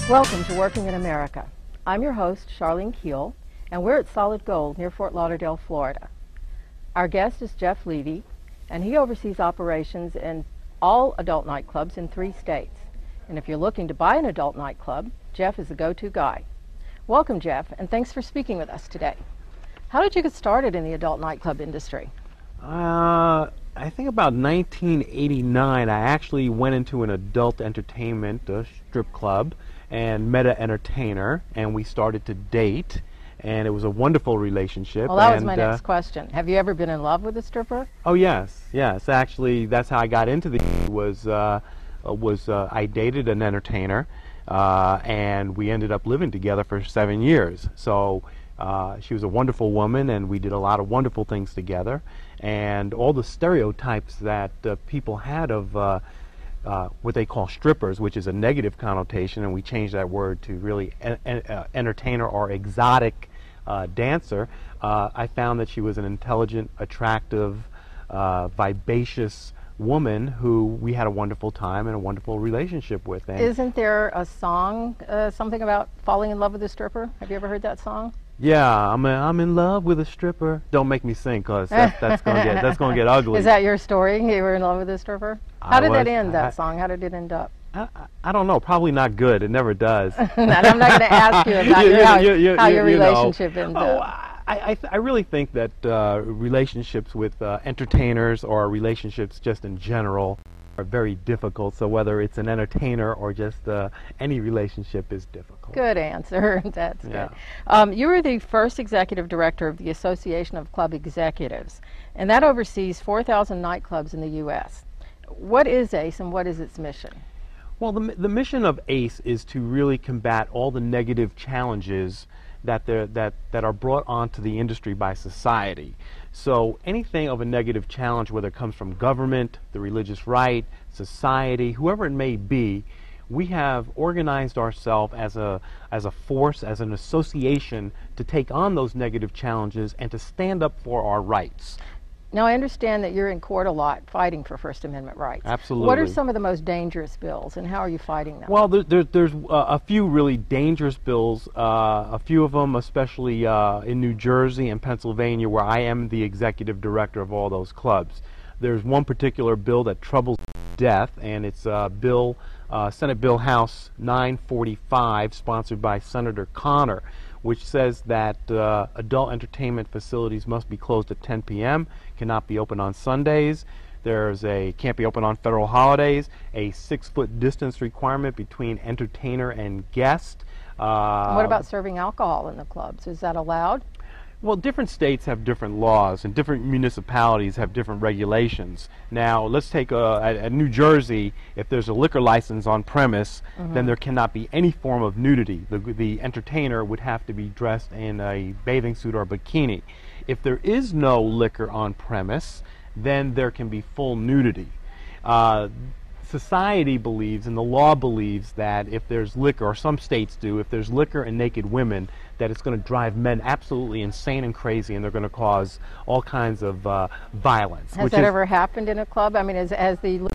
Welcome to Working in America. I'm your host, Charlene Keel, and we're at Solid Gold near Fort Lauderdale, Florida. Our guest is Jeff Levy, and he oversees operations in all adult nightclubs in 3 states. And if you're looking to buy an adult nightclub, Jeff is the go-to guy. Welcome, Jeff, and thanks for speaking with us today. How did you get started in the adult nightclub industry? I think about 1989, I actually went into an adult entertainment strip club and met an entertainer, and we started to date, and it was a wonderful relationship. Well, that was my next question. Have you ever been in love with a stripper? Oh, yes. Actually, that's how I got into the I dated an entertainer, and we ended up living together for 7 years. So she was a wonderful woman, and we did a lot of wonderful things together. And all the stereotypes that people had of what they call strippers, which is a negative connotation, and we changed that word to really entertainer or exotic dancer. I found that she was an intelligent, attractive, vivacious woman who we had a wonderful time and a wonderful relationship with. And isn't there a song, something about falling in love with a stripper? Have you ever heard that song? Yeah, I'm in love with a stripper. Don't make me sing, cause that's gonna get ugly. Is that your story? You were in love with a stripper? How did that end? That song? How did it end up? I don't know. Probably not good. It never does. And I'm not going to ask you about how your relationship ended up. I really think that relationships with entertainers or relationships just in general are very difficult. So whether it's an entertainer or just any relationship is difficult. Good answer. That's good. You were the first executive director of the Association of Club Executives, and that oversees 4,000 nightclubs in the U.S. What is ACE and what is its mission? Well, the mission of ACE is to really combat all the negative challenges that are brought onto the industry by society. So anything of a negative challenge, whether it comes from government, the religious right, society, whoever it may be, we have organized ourselves as a force, as an association, to take on those negative challenges and to stand up for our rights. Now, I understand that you're in court a lot fighting for First Amendment rights. Absolutely. What are some of the most dangerous bills, and how are you fighting them? Well, there's a few really dangerous bills, a few of them especially in New Jersey and Pennsylvania, where I am the executive director of all those clubs. There's one particular bill that troubles death, and it's Senate Bill House 945, sponsored by Senator Connor, which says that adult entertainment facilities must be closed at 10 p.m., cannot be open on Sundays. Can't be open on federal holidays, a 6-foot distance requirement between entertainer and guest. What about serving alcohol in the clubs? Is that allowed? Well, different states have different laws, and different municipalities have different regulations. Now, let's take at New Jersey, if there's a liquor license on premise, then there cannot be any form of nudity. The entertainer would have to be dressed in a bathing suit or bikini. If there is no liquor on premise, then there can be full nudity. Society believes, and the law believes, that if there's liquor, or some states do, if there's liquor and naked women, that it's going to drive men absolutely insane and crazy, and they're going to cause all kinds of violence. Has that ever happened in a club? I mean, has the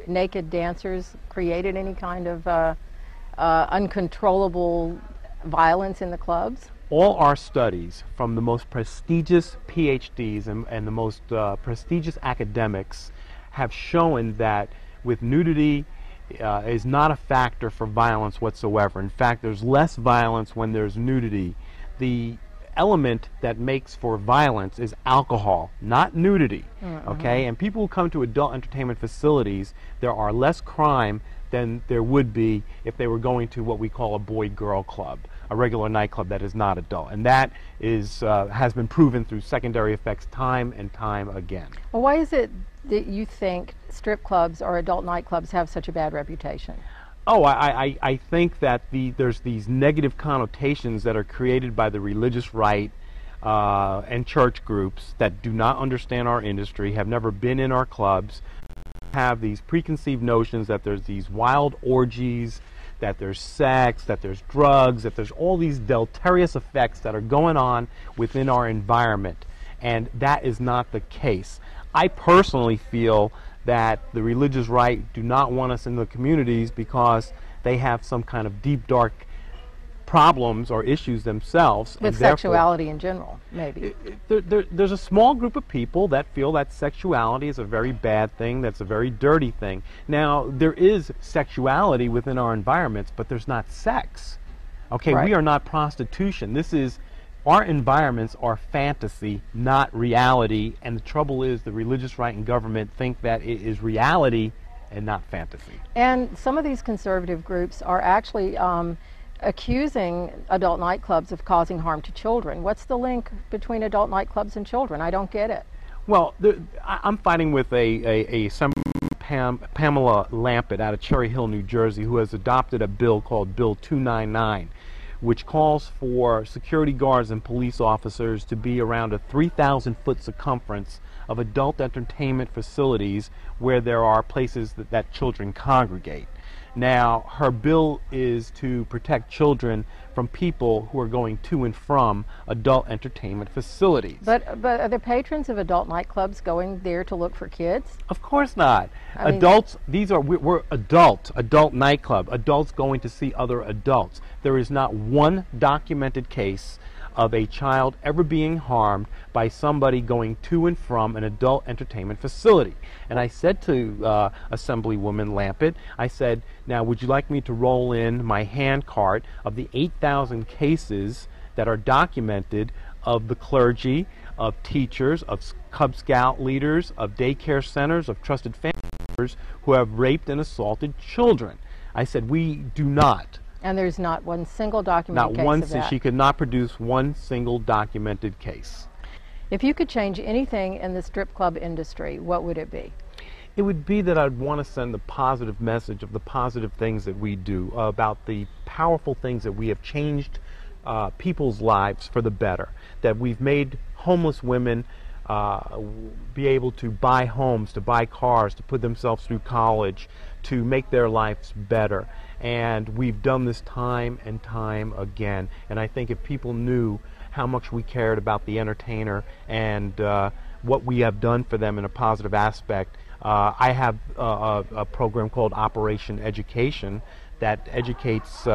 naked dancers created any kind of uncontrollable violence in the clubs? All our studies from the most prestigious PhDs and the most prestigious academics have shown that with nudity is not a factor for violence whatsoever. In fact, there's less violence when there's nudity. The element that makes for violence is alcohol, not nudity. Okay? And people who come to adult entertainment facilities, there are less crime than there would be if they were going to what we call a boy-girl club, a regular nightclub that is not adult. And that has been proven through secondary effects time and time again. Well, why is it that you think strip clubs or adult nightclubs have such a bad reputation? Oh, I think that there's these negative connotations that are created by the religious right and church groups that do not understand our industry, have never been in our clubs, have these preconceived notions that there's these wild orgies, that there's sex, that there's drugs, that there's all these deleterious effects that are going on within our environment. And that is not the case. I personally feel that the religious right do not want us in the communities because they have some kind of deep, dark problems or issues themselves. With sexuality in general, maybe. There's a small group of people that feel that sexuality is a very bad thing, that's a very dirty thing. Now, there is sexuality within our environments, but there's not sex. Okay, Right. we are not prostitution. Our environments are fantasy, not reality, and the trouble is the religious right and government think that it is reality and not fantasy. And some of these conservative groups are actually accusing adult nightclubs of causing harm to children. What's the link between adult nightclubs and children? I don't get it. Well, I'm fighting with Pamela Lampett out of Cherry Hill, New Jersey, who has adopted a bill called Bill 299, which calls for security guards and police officers to be around a 3,000-foot circumference of adult entertainment facilities where there are places that children congregate. Now, her bill is to protect children from people who are going to and from adult entertainment facilities. But are the patrons of adult nightclubs going there to look for kids? Of course not. I mean, Adults, we're adult nightclub, adults going to see other adults. There is not one documented case of a child ever being harmed by somebody going to and from an adult entertainment facility. And I said to Assemblywoman Lampett, I said, now would you like me to roll in my hand cart of the 8,000 cases that are documented of the clergy, of teachers, of Cub Scout leaders, of daycare centers, of trusted family members who have raped and assaulted children? I said, we do not. And there's not one single documented case of that. She could not produce one single documented case. If you could change anything in the strip club industry, what would it be? It would be that I'd want to send a positive message of the positive things that we do, about the powerful things that we have changed people's lives for the better, that we've made homeless women be able to buy homes, to buy cars, to put themselves through college, to make their lives better. And we've done this time and time again. And I think if people knew how much we cared about the entertainer and what we have done for them in a positive aspect, I have a program called Operation Education that educates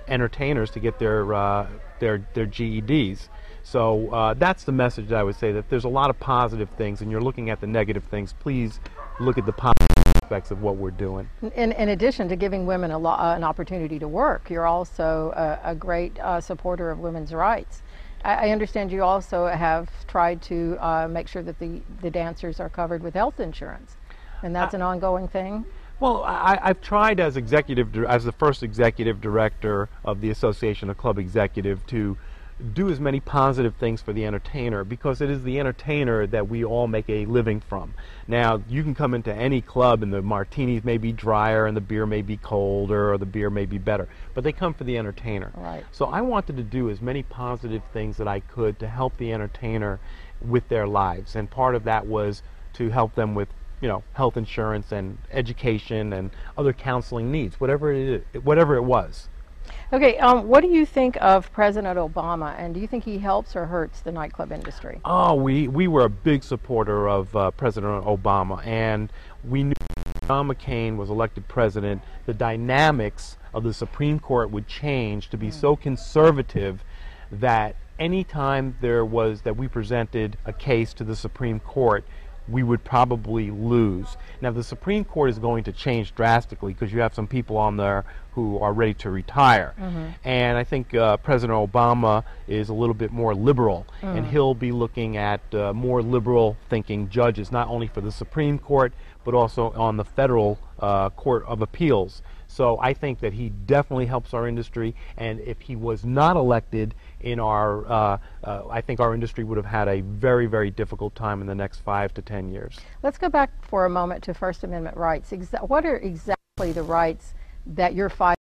entertainers to get their GEDs. So that's the message that I would say, that there's a lot of positive things, and you're looking at the negative things. Please look at the positive aspects of what we're doing. In addition to giving women an opportunity to work, you're also a great supporter of women's rights. I understand you also have tried to make sure that the dancers are covered with health insurance, and that's an ongoing thing. Well, I've tried as the first executive director of the Association of Club Executive to do as many positive things for the entertainer, because it is the entertainer that we all make a living from. Now, you can come into any club and the martinis may be drier and the beer may be colder or the beer may be better, but they come for the entertainer. Right. So I wanted to do as many positive things that I could to help the entertainer with their lives, and part of that was to help them with, you know, health insurance and education and other counseling needs, whatever it was. Okay, what do you think of President Obama, and do you think he helps or hurts the nightclub industry? Oh, we were a big supporter of President Obama, and we knew when John McCain was elected president, the dynamics of the Supreme Court would change to be so conservative that any time that we presented a case to the Supreme Court, we would probably lose. Now, the Supreme Court is going to change drastically because you have some people on there who are ready to retire. And I think President Obama is a little bit more liberal, and he'll be looking at more liberal thinking judges, not only for the Supreme Court, but also on the federal Court of Appeals. So I think that he definitely helps our industry, and if he was not elected in I think our industry would have had a very, very difficult time in the next 5 to 10 years. Let's go back for a moment to First Amendment rights. What are exactly the rights that you're fighting